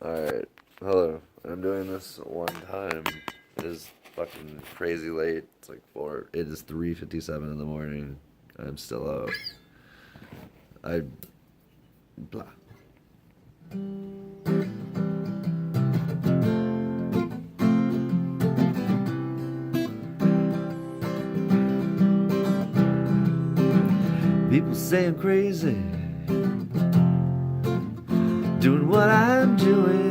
Alright, hello. I'm doing this one time. It is fucking crazy late. It's like 4. It is 3:57 in the morning. I'm still out. I. Blah. People say I'm crazy, doing what I'm doing.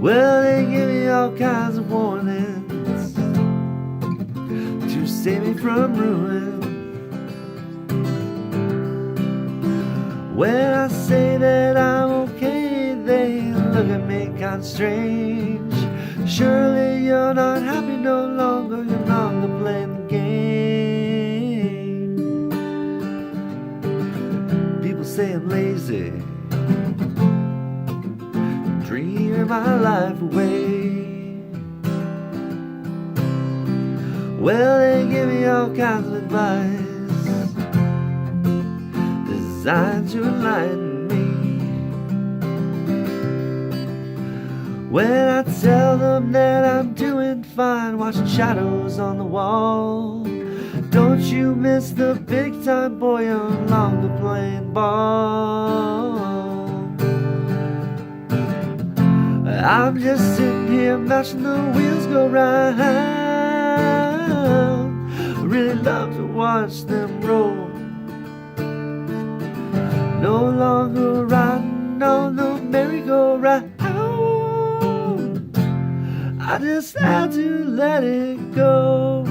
Well, they give me all kinds of warnings to save me from ruin. When I say that I'm okay, they look at me kinda strange. Surely you're not happy no longer, you're no longer playing the game. People say I'm lazy, dreaming my life away. Well, they give me all kinds of advice designed to enlighten me. When I tell them that I'm doing fine, watching shadows on the wall, don't you miss the big time, boy, you're no longer playing ball. I'm just sitting here watching the wheels go round. I really love to watch them roll. No longer riding on the merry-go-round. I just had to let it go.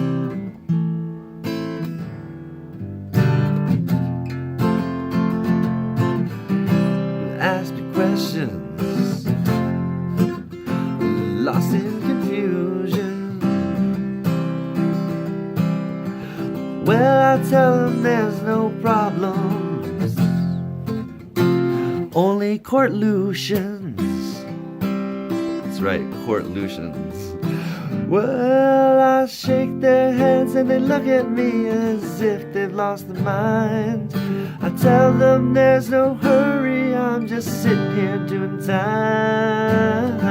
Ask me questions, lost in confusion. Well, I tell them there's no problems, only courtlutions. That's right, courtlutions. Well, I shake their heads and they look at me as if they've lost their mind. I tell them there's no hurry, I'm just sitting here doing time.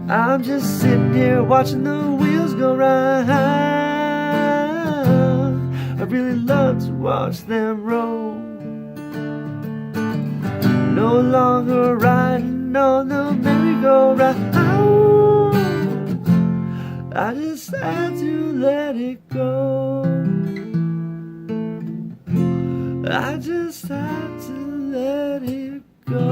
I'm just sitting here watching the wheels go round. I really love to watch them roll. No longer riding on the merry-go-round. I just had to let it go. I just had to let it go.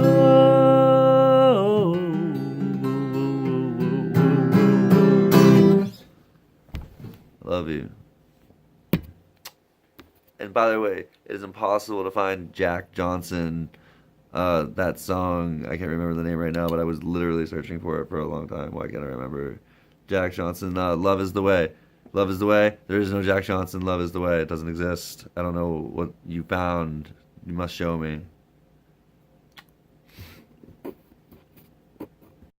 Love you. And by the way, it is impossible to find Jack Johnson. That song, I can't remember the name right now, but I was literally searching for it for a long time. Why can't I remember? Jack Johnson, Love is the Way. Love is the Way. There is no Jack Johnson, Love is the Way. It doesn't exist. I don't know what you found. You must show me.